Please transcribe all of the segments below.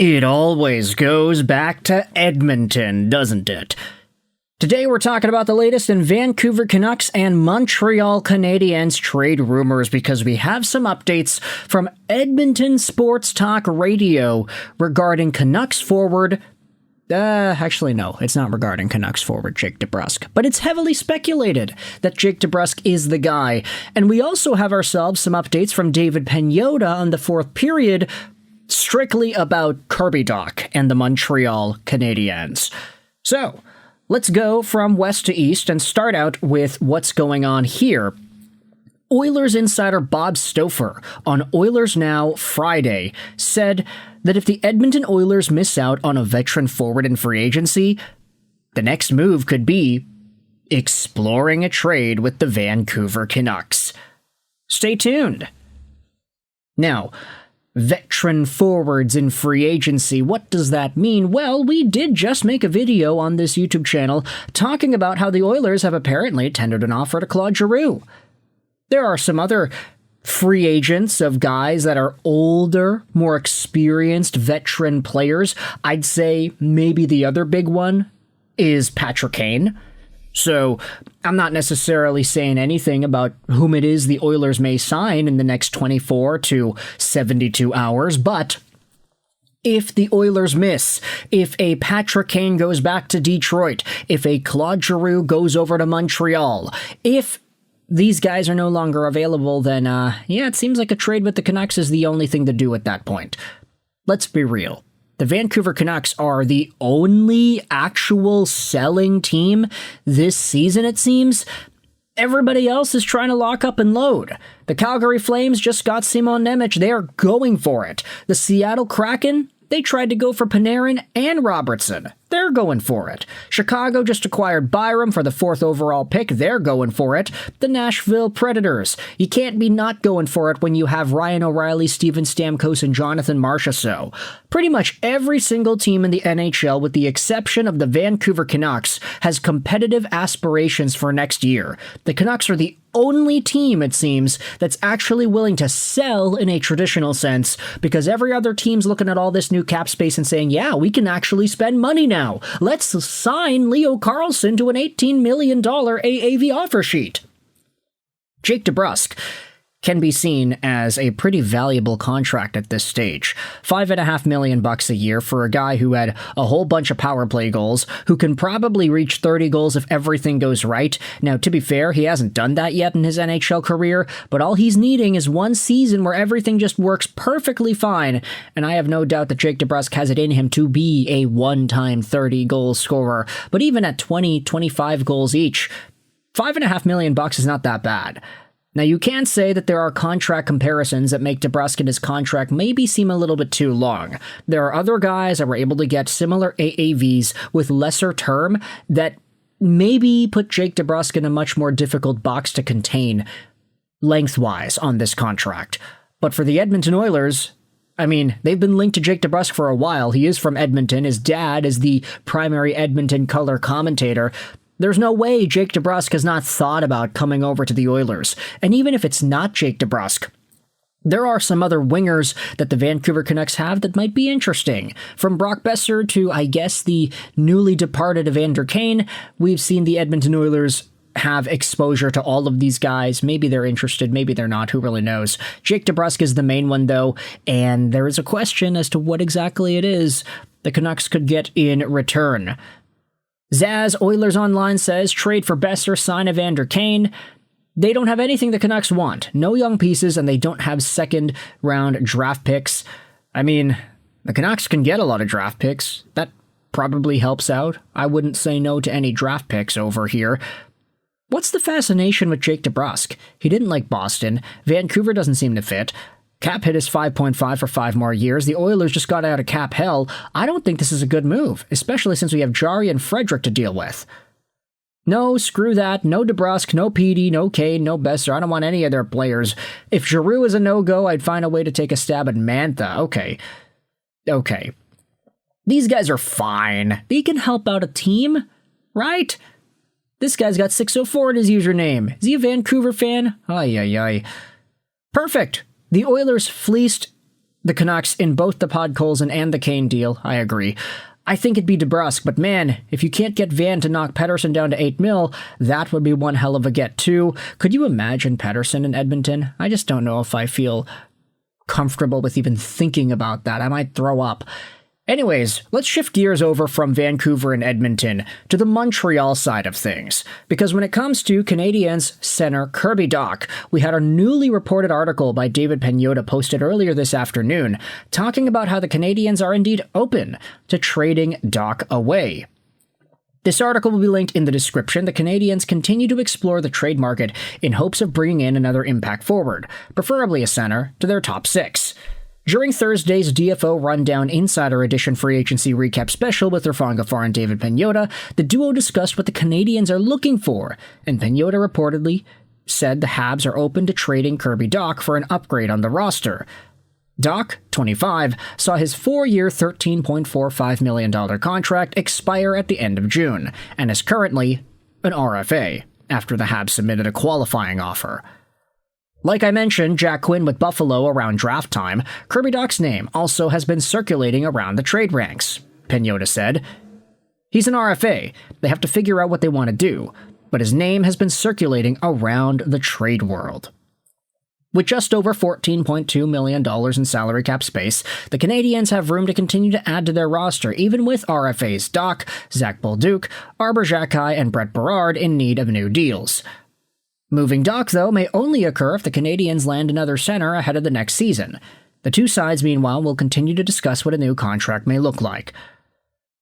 It always goes back to Edmonton, doesn't it? Today we're talking about the latest in Vancouver Canucks and Montreal Canadiens trade rumors because we have some updates from Edmonton Sports Talk Radio regarding Canucks forward. Actually, no, it's not regarding Canucks forward Jake DeBrusk, but it's heavily speculated that Jake DeBrusk is the guy. And we also have ourselves some updates from David Pagnotta on the fourth period, strictly about Kirby Dach and the Montreal Canadiens. So, let's go from west to east and start out with what's going on here. Oilers insider Bob Stouffer on Oilers Now Friday said that if the Edmonton Oilers miss out on a veteran forward in free agency, the next move could be exploring a trade with the Vancouver Canucks. Stay tuned. Now, veteran forwards in free agency, what does that mean? Well, we did just make a video on this YouTube channel talking about how the Oilers have apparently tendered an offer to Claude Giroux. There are some other free agents of guys that are older, more experienced veteran players. I'd say maybe the other big one is Patrick Kane. So I'm not necessarily saying anything about whom it is the Oilers may sign in the next 24 to 72 hours, but if the Oilers miss, if a Patrick Kane goes back to Detroit, if a Claude Giroux goes over to Montreal, if these guys are no longer available, then it seems like a trade with the Canucks is the only thing to do at that point. Let's be real. The Vancouver Canucks are the only actual selling team this season, it seems. Everybody else is trying to lock up and load. The Calgary Flames just got Simon Nemec. They are going for it. The Seattle Kraken, they tried to go for Panarin and Robertson. They're going for it. Chicago just acquired Byram for the 4th overall pick. They're going for it. The Nashville Predators. You can't be not going for it when you have Ryan O'Reilly, Steven Stamkos, and Jonathan Marchessault. Pretty much every single team in the NHL, with the exception of the Vancouver Canucks, has competitive aspirations for next year. The Canucks are the only team, it seems, that's actually willing to sell in a traditional sense, because every other team's looking at all this new cap space and saying, yeah, we can actually spend money now. Let's sign Leo Carlson to an $18 million AAV offer sheet. Jake DeBrusk can be seen as a pretty valuable contract at this stage. $5.5 million a year for a guy who had a whole bunch of power play goals, who can probably reach 30 goals if everything goes right. Now, to be fair, he hasn't done that yet in his NHL career, but all he's needing is one season where everything just works perfectly fine, and I have no doubt that Jake DeBrusk has it in him to be a one-time 30-goal scorer. But even at 20, 25 goals each, $5.5 million is not that bad. Now, you can say that there are contract comparisons that make DeBrusk and his contract maybe seem a little bit too long. There are other guys that were able to get similar AAVs with lesser term that maybe put Jake DeBrusk in a much more difficult box to contain lengthwise on this contract. But for the Edmonton Oilers, I mean, they've been linked to Jake DeBrusk for a while. He is from Edmonton. His dad is the primary Edmonton color commentator. There's no way Jake DeBrusk has not thought about coming over to the Oilers. And even if it's not Jake DeBrusk, there are some other wingers that the Vancouver Canucks have that might be interesting. From Brock Besser to, I guess, the newly departed Evander Kane, we've seen the Edmonton Oilers have exposure to all of these guys. Maybe they're interested, maybe they're not, who really knows. Jake DeBrusk is the main one, though, and there is a question as to what exactly it is the Canucks could get in return. Zaz Oilers Online says, trade for Besser, sign Evander Kane. They don't have anything the Canucks want. No young pieces, and they don't have second-round draft picks. I mean, the Canucks can get a lot of draft picks. That probably helps out. I wouldn't say no to any draft picks over here. What's the fascination with Jake DeBrusk? He didn't like Boston. Vancouver doesn't seem to fit. Cap hit is 5.5 for 5 more years. The Oilers just got out of cap hell. I don't think this is a good move, especially since we have Jari and Frederick to deal with. No, screw that. No DeBrusk, no Petey, no Kane, no Besser. I don't want any of their players. If Giroux is a no-go, I'd find a way to take a stab at Mantha. Okay. These guys are fine. They can help out a team, right? This guy's got 604 in his username. Is he a Vancouver fan? Ay. Perfect. The Oilers fleeced the Canucks in both the Podkolzin and the Kane deal. I agree. I think it'd be DeBrusk, but man, if you can't get Van to knock Pettersson down to 8 mil, that would be one hell of a get too. Could you imagine Pettersson in Edmonton? I just don't know if I feel comfortable with even thinking about that. I might throw up. Anyways, let's shift gears over from Vancouver and Edmonton to the Montreal side of things. Because when it comes to Canadiens center Kirby Dach, we had a newly reported article by David Pagnotta posted earlier this afternoon, talking about how the Canadiens are indeed open to trading Dach away. This article will be linked in the description. The Canadiens continue to explore the trade market in hopes of bringing in another impact forward, preferably a center, to their top 6. During Thursday's DFO Rundown Insider Edition Free Agency Recap Special with Irfan Gaffar and David Pagnotta, the duo discussed what the Canadiens are looking for, and Pagnotta reportedly said the Habs are open to trading Kirby Dach for an upgrade on the roster. Dach, 25, saw his 4-year $13.45 million contract expire at the end of June, and is currently an RFA, after the Habs submitted a qualifying offer. Like I mentioned, Jack Quinn with Buffalo around draft time, Kirby Dach's name also has been circulating around the trade ranks, Pagnotta said. He's an RFA. They have to figure out what they want to do, but his name has been circulating around the trade world. With just over $14.2 million in salary cap space, the Canadiens have room to continue to add to their roster, even with RFAs Dach, Zach Bolduc, Arber Xhekaj, and Brett Berard in need of new deals. Moving Dach, though, may only occur if the Canadiens land another center ahead of the next season. The two sides, meanwhile, will continue to discuss what a new contract may look like.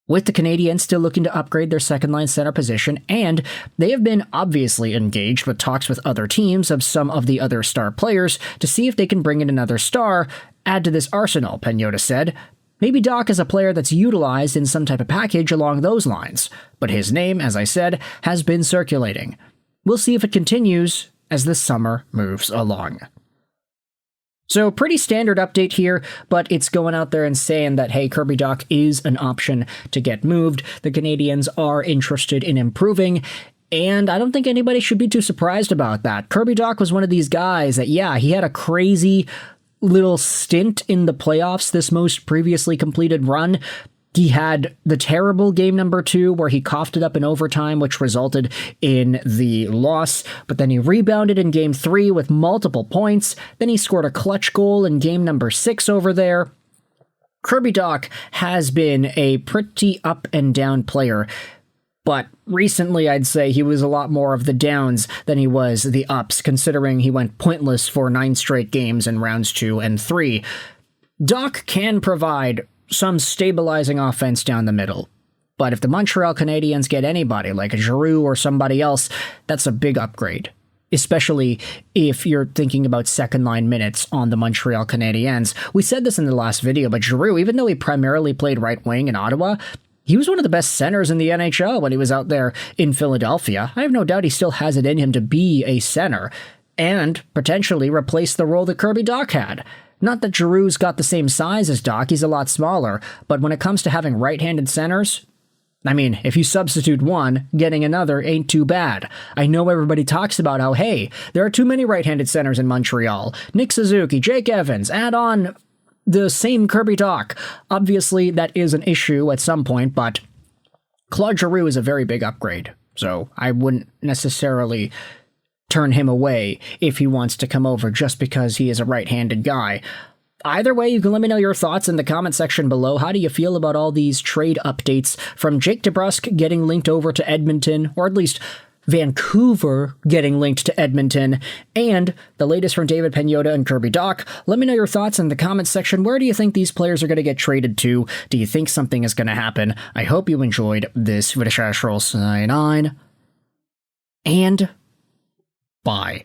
With the Canadiens still looking to upgrade their second-line center position, and they have been obviously engaged with talks with other teams of some of the other star players to see if they can bring in another star, add to this arsenal, Pagnotta said. Maybe Dach is a player that's utilized in some type of package along those lines, but his name, as I said, has been circulating. We'll see if it continues as the summer moves along. So pretty standard update here, but it's going out there and saying that, hey, Kirby Dach is an option to get moved. The Canadiens are interested in improving, and I don't think anybody should be too surprised about that. Kirby Dach was one of these guys that, yeah, he had a crazy little stint in the playoffs this most previously completed run. He had the terrible game number 2 where he coughed it up in overtime, which resulted in the loss, but then he rebounded in game 3 with multiple points. Then he scored a clutch goal in game number 6 over there. Kirby Dach has been a pretty up and down player, but recently I'd say he was a lot more of the downs than he was the ups, considering he went pointless for 9 straight games in rounds 2 and 3. Dach can provide some stabilizing offense down the middle. But if the Montreal Canadiens get anybody, like a Giroux or somebody else, that's a big upgrade. Especially if you're thinking about second-line minutes on the Montreal Canadiens. We said this in the last video, but Giroux, even though he primarily played right wing in Ottawa, he was one of the best centers in the NHL when he was out there in Philadelphia. I have no doubt he still has it in him to be a center, and potentially replace the role that Kirby Dach had. Not that Giroux's got the same size as Dach, he's a lot smaller, but when it comes to having right-handed centers, I mean, if you substitute one, getting another ain't too bad. I know everybody talks about how, hey, there are too many right-handed centers in Montreal. Nick Suzuki, Jake Evans, add on the same Kirby Dach. Obviously, that is an issue at some point, but Claude Giroux is a very big upgrade, so I wouldn't necessarily turn him away if he wants to come over just because he is a right-handed guy. Either way, you can let me know your thoughts in the comment section below. How do you feel about all these trade updates from Jake DeBrusk getting linked over to Edmonton, or at least Vancouver getting linked to Edmonton, and the latest from David Pagnotta and Kirby Dach? Let me know your thoughts in the comment section. Where do you think these players are going to get traded to? Do you think something is going to happen? I hope you enjoyed this video. And bye.